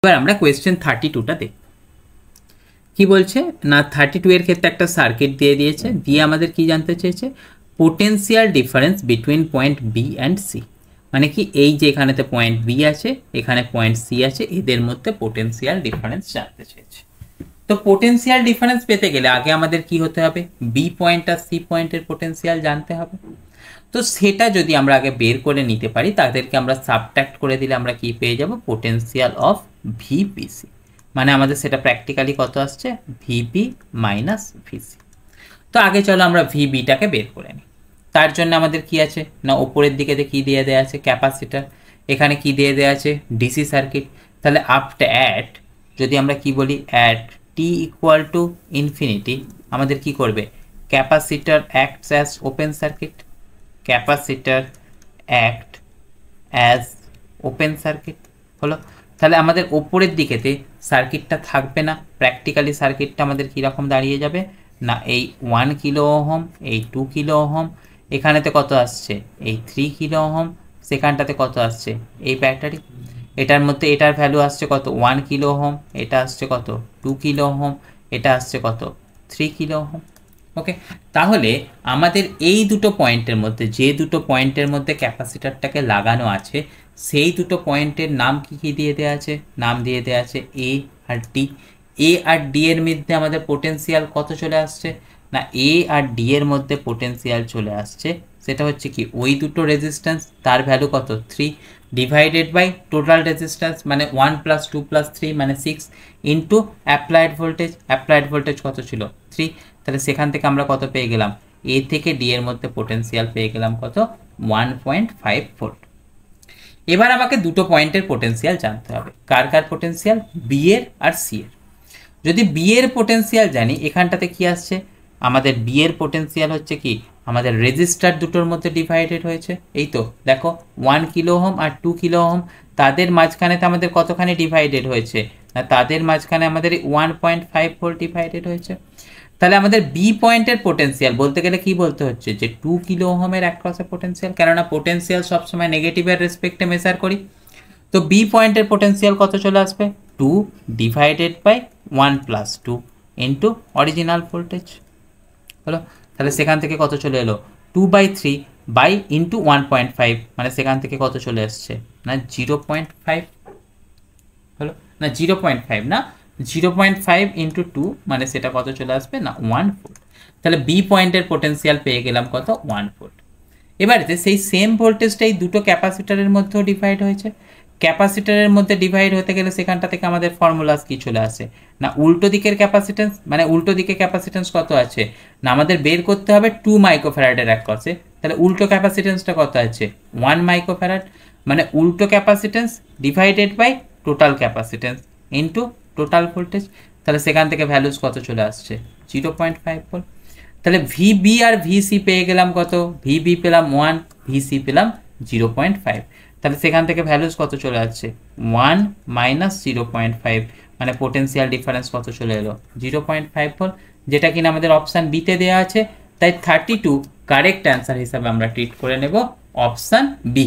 এবার আমরা কোয়েশ্চেন 32টা দেখব। কি বলছে না 32 এর ক্ষেত্রে একটা সার্কিট দিয়ে দিয়েছে, দিয়ে আমাদের কি জানতে চেয়েছে, potential difference between point B and C. মানে কি এই যে এখানেতে পয়েন্ট বি আছে, এখানে পয়েন্ট সি আছে, এদের মধ্যে পোটেনশিয়াল ডিফারেন্স জানতে চেয়েছে। তো পোটেনশিয়াল ডিফারেন্স পেতে গেলে আগে আমাদের কি হতে হবে, বি পয়েন্ট আর সি পয়েন্টের পোটেনশিয়াল জানতে হবে। তো সেটা যদি আমরা আগে বের করে নিতে পারি, তাদেরকে আমরা সাবট্রাক্ট করে দিলে আমরা কি পেয়ে যাব, পোটেনশিয়াল অফ ভিপিসি। মানে আমাদের সেটা প্র্যাকটিক্যালি কত আসছে, ভিপি মাইনাস ভিসি। তো আগে চলো আমরা ভিবিটাকে বের করে নিই। তার জন্য আমাদের কি আছে না, ওপরের দিকে কি দিয়ে দেওয়া আছে, ক্যাপাসিটার। এখানে কি দিয়ে দেওয়া আছে, ডিসি সার্কিট। তাহলে আফটার অ্যাট যদি আমরা কি বলি, at T equal to infinity, আমাদের কি করবে, capacitor acts as open circuit, capacitor act as open circuit হলো। তাহলে আমাদের ওপরের দিকেতে সার্কিটটা থাকবে না, প্র্যাকটিক্যালি সার্কিটটা আমাদের কীরকম দাঁড়িয়ে যাবে না, এই 1 কিলো ওহম, এই 2 কিলো ওহম, এখানেতে কত আসছে, এই 3 কিলো ওহম, সেখানটাতে কত আসছে, এই ব্যাটারি, এটার মধ্যে এটার ভ্যালু আসছে কত, 1 কিলো ওহম, এটা আসছে কত, 2 কিলো ওহম, এটা আসছে কত, 3 কিলো ওহম। ওকে, তাহলে আমাদের এই দুটো পয়েন্টের মধ্যে, যে দুটো পয়েন্টের মধ্যে ক্যাপাসিটারটাকে লাগানো আছে, সেই দুটো পয়েন্টের নাম কি কি দিয়ে দেওয়া আছে, নাম দিয়ে দেওয়া আছে এ আর ডি। এ আর ডি এর মধ্যে আমাদের পোটেনশিয়াল কত চলে আসছে না, এ আর ডি এর মধ্যে পোটেনশিয়াল চলে আসছে, সেটা হচ্ছে কি ওই দুটো রেজিস্ট্যান্স, তার ভ্যালু কত 3 ডিভাইডেড বাই টোটাল রেজিস্ট্যান্স মানে 1 + 2 + 3 মানে 6 into applied voltage. Applied voltage কত ছিল 3, তাহলে সেখান থেকে আমরা কত পেয়ে গেলাম, এ থেকে ডি এর মধ্যে পোটেনশিয়াল পেয়ে গেলাম কত, 1.5 ভোল্ট। এবার আমাকে দুটো পয়েন্টের পোটেনশিয়াল জানতে হবে, কার কার পোটেনশিয়াল, বি এর আর সি এর। যদি বি এর পোটেনশিয়াল জানি, এখানটাতে কি আসছে, আমাদের বি এর পোটেনশিয়াল হচ্ছে কি, আমাদের রেজিস্টার দুটোর মধ্যে ডিভাইডেড হয়েছে, এই তো দেখো 1 কিলো ওহম আর 2 কিলো ওহম, তাদের মাঝখানেতে আমাদের কতখানি ডিভাইডেড হয়েছে না, তাদের মাঝখানে আমাদের 1.5 ভোল্ট ডিভাইডেড হয়েছে। তাহলে আমাদের বি পয়েন্টের পোটেনশিয়াল বলতে গেলে কি বলতে হচ্ছে, যে 2 কিলো ওহমের অ্যাক্রসে পোটেনশিয়াল, কেননা পোটেনশিয়াল সবসময় নেগেটিভের রেসপেক্টে মেজার করি। তো বি পয়েন্টের পোটেনশিয়াল কত চলে আসবে, 2 divided by 1 + 2 into original voltage হলো। তাহলে সেখান থেকে কত চলে এলো, 2/3 বাই ইন্টু 1.5, মানে সেখান থেকে কত চলে আসছে না 0.5 হলো, না 0.5 না 0.5 ইন্টু 2 মানে সেটা কত চলে আসবে না 1 ভোল্ট। তাহলে বি পয়েন্টের পোটেনশিয়াল পেয়ে গেলাম কত, 1 ভোল্ট। এবারে সেই সেম ভোল্টেজটাই দুটো ক্যাপাসিটারের মধ্যেও ডিভাইড হয়েছে। ক্যাপাসিটারের মধ্যে ডিভাইড হতে গেলে সেখানটা থেকে আমাদের ফর্মুলাস কি চলে আসে না, উল্টো দিকের ক্যাপাসিটেন্স, মানে উল্টো দিকে ক্যাপাসিটেন্স কত আছে না, আমাদের বের করতে হবে 2 মাইক্রোফ্যারাডের অ্যাক্রসে। তাহলে উল্টো ক্যাপাসিটেন্সটা কত আছে, 1 মাইক্রোফ্যারাড, মানে উল্টো capacitance divided by total capacitance into total voltage. তাহলে সেখান থেকে ভ্যালুস কত চলে আসছে, 0.5 ভোল্ট। তাহলে ভিবি আর ভিসি পেয়ে গেলাম কত, ভিবি পেলাম 1, ভিসি পেলাম 0.5। তাহলে সেখান থেকে ভ্যালুস কত চলে আসছে, 1 মাইনাস 0.5, মানে পোটেনশিয়াল ডিফারেন্স কত চলে এলো, 0.5 ভোল্ট, যেটা কিনা আমাদের অপশান বিতে দেওয়া আছে। তাই 32 কারেক্ট অ্যান্সার হিসাবে আমরা ট্রিট করে নেব অপশান বি।